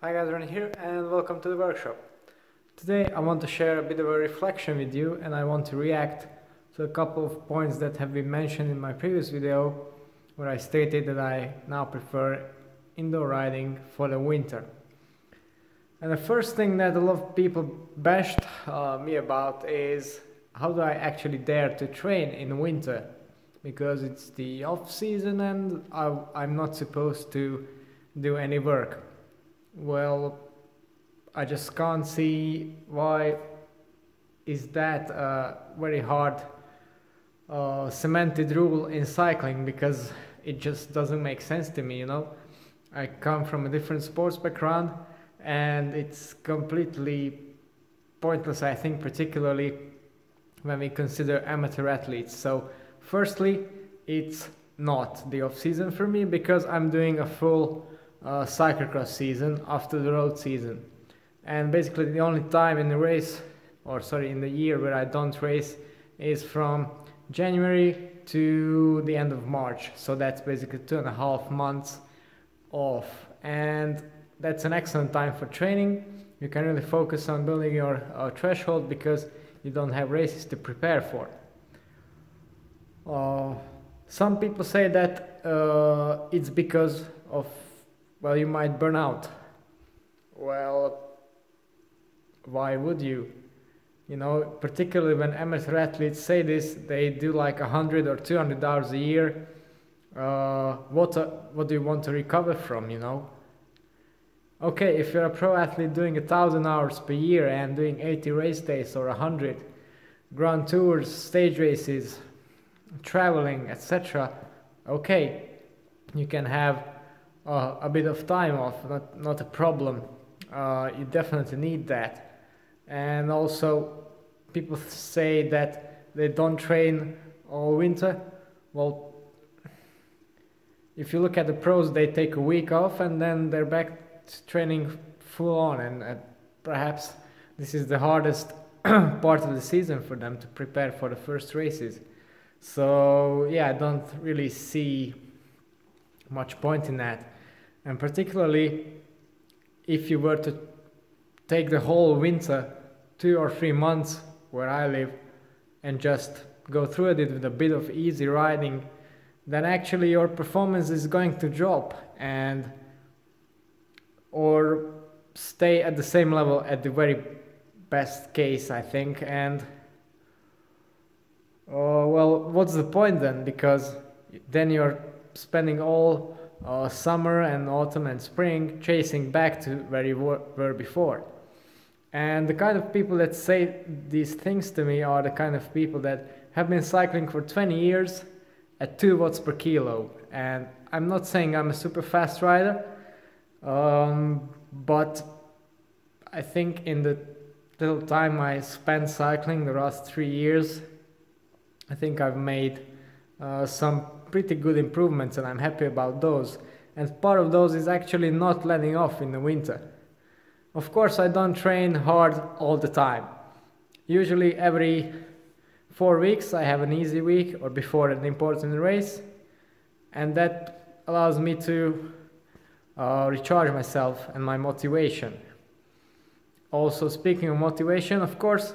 Hi guys, Ron here and welcome to the workshop. Today I want to share a bit of a reflection with you and I want to react to a couple of points that have been mentioned in my previous video where I stated that I now prefer indoor riding for the winter. And the first thing that a lot of people bashed me about is how do I actually dare to train in winter, because it's the off season and I'm not supposed to do any work. Well, I just can't see why is that a very hard cemented rule in cycling, because it just doesn't make sense to me, you know. I come from a different sports background and it's completely pointless, I think, particularly when we consider amateur athletes. So firstly, it's not the off season for me because I'm doing a full cyclocross season after the road season, and basically the only time in the race, or sorry, in the year where I don't race is from January to the end of March. So that's basically 2.5 months off, and that's an excellent time for training. You can really focus on building your threshold because you don't have races to prepare for. Some people say that it's because of, well, you might burn out. Well, why would you? You know, particularly when amateur athletes say this, they do like 100 or 200 hours a year. What do you want to recover from, you know? Okay, if you're a pro athlete doing 1,000 hours per year and doing 80 race days or 100 grand tours, stage races, traveling, etc., okay, you can have a bit of time off, not a problem. You definitely need that. And also, people say that they don't train all winter. Well, if you look at the pros, they take a week off and then they're back to training full on, and perhaps this is the hardest part of the season for them to prepare for the first races. So yeah, I don't really see much point in that. And particularly if you were to take the whole winter, 2 or 3 months where I live, and just go through it with a bit of easy riding, then actually your performance is going to drop and or stay at the same level at the very best case, I think. And well, what's the point then? Because then you're spending all summer and autumn and spring chasing back to where you were before. And the kind of people that say these things to me are the kind of people that have been cycling for 20 years at 2 watts per kilo. And I'm not saying I'm a super fast rider, but I think in the little time I spent cycling the last 3 years, I think I've made some pretty good improvements, and I'm happy about those. And part of those is actually not letting off in the winter. Of course, I don't train hard all the time. Usually every 4 weeks I have an easy week or before an important race, and that allows me to recharge myself and my motivation. Also, speaking of motivation, of course,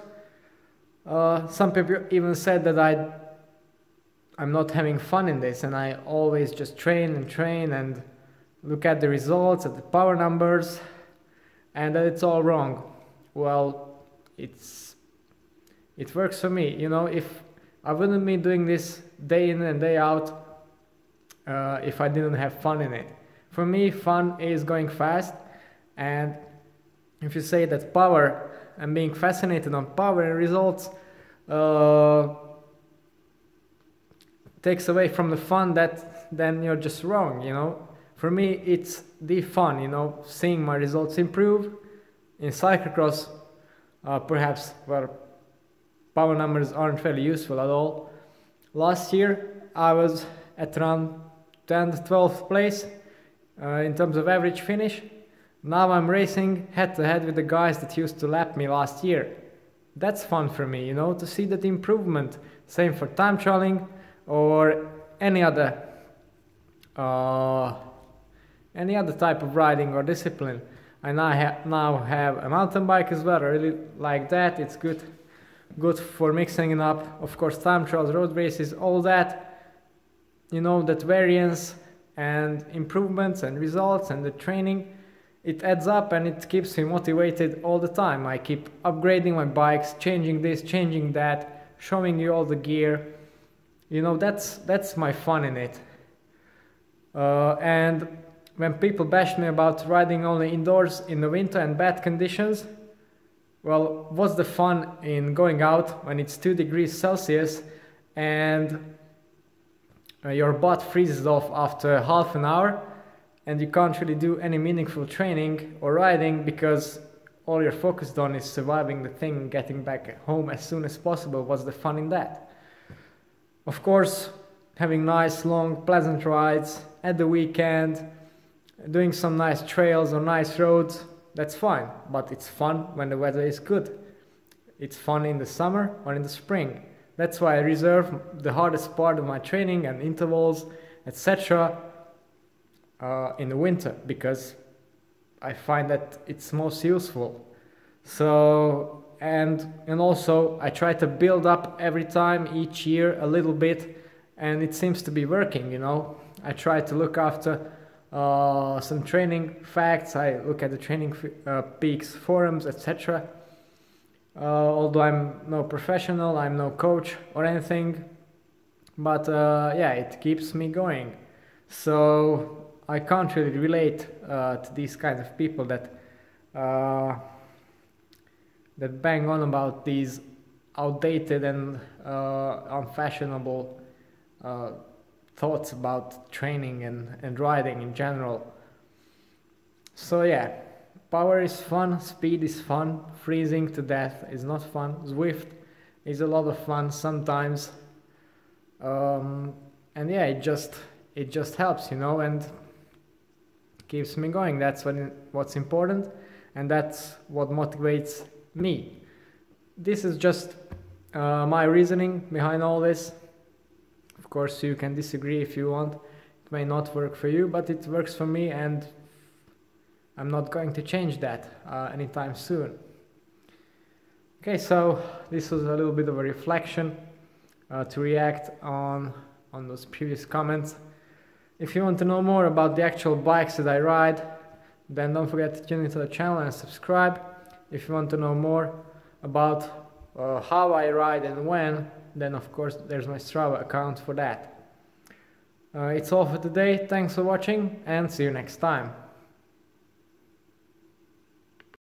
some people even said that I'm not having fun in this, and I always just train and look at the results, at the power numbers, and that it's all wrong. Well, it works for me. You know, if I wouldn't be doing this day in and day out if I didn't have fun in it. For me, fun is going fast, and if you say that power and being fascinated on power and results takes away from the fun, then you're just wrong, you know. For me, it's the fun, you know, seeing my results improve. In cyclocross, perhaps where power numbers aren't really useful at all. Last year, I was at around 10th, 12th place in terms of average finish. Now I'm racing head to head with the guys that used to lap me last year. That's fun for me, you know, to see that improvement. Same for time trialing or any other type of riding or discipline. I now have a mountain bike as well. I really like that. It's good for mixing it up. Of course, time trials, road races, all that, you know, that variance and improvements and results and the training, it adds up and it keeps me motivated all the time. I keep upgrading my bikes, changing this, changing that, showing you all the gear. You know, that's my fun in it. And when people bash me about riding only indoors in the winter and bad conditions, well, what's the fun in going out when it's 2 degrees Celsius and your butt freezes off after half an hour and you can't really do any meaningful training or riding because all you're focused on is surviving the thing and getting back home as soon as possible? What's the fun in that? Of course, having nice, long, pleasant rides at the weekend, doing some nice trails or nice roads, that's fine, but it's fun when the weather is good. It's fun in the summer or in the spring. That's why I reserve the hardest part of my training and intervals, etc. In the winter, because I find that it's most useful. So, and also I try to build up every time, each year, a little bit, and it seems to be working, you know. I try to look after some training facts. I look at the Training Peaks forums, etc. Although I'm no professional, I'm no coach or anything, but yeah, it keeps me going. So I can't really relate to these kinds of people that that bang on about these outdated and unfashionable thoughts about training and riding in general. So yeah, power is fun, speed is fun, freezing to death is not fun, Zwift is a lot of fun sometimes, and yeah, it just helps, you know, and keeps me going. That's what's important, and that's what motivates me. This is just my reasoning behind all this. Of course, you can disagree if you want. It may not work for you, but it works for me, and I'm not going to change that anytime soon. Okay, so this was a little bit of a reflection to react on those previous comments. If you want to know more about the actual bikes that I ride, then don't forget to tune into the channel and subscribe. If you want to know more about how I ride and when, then of course there's my Strava account for that. It's all for today. Thanks for watching and see you next time.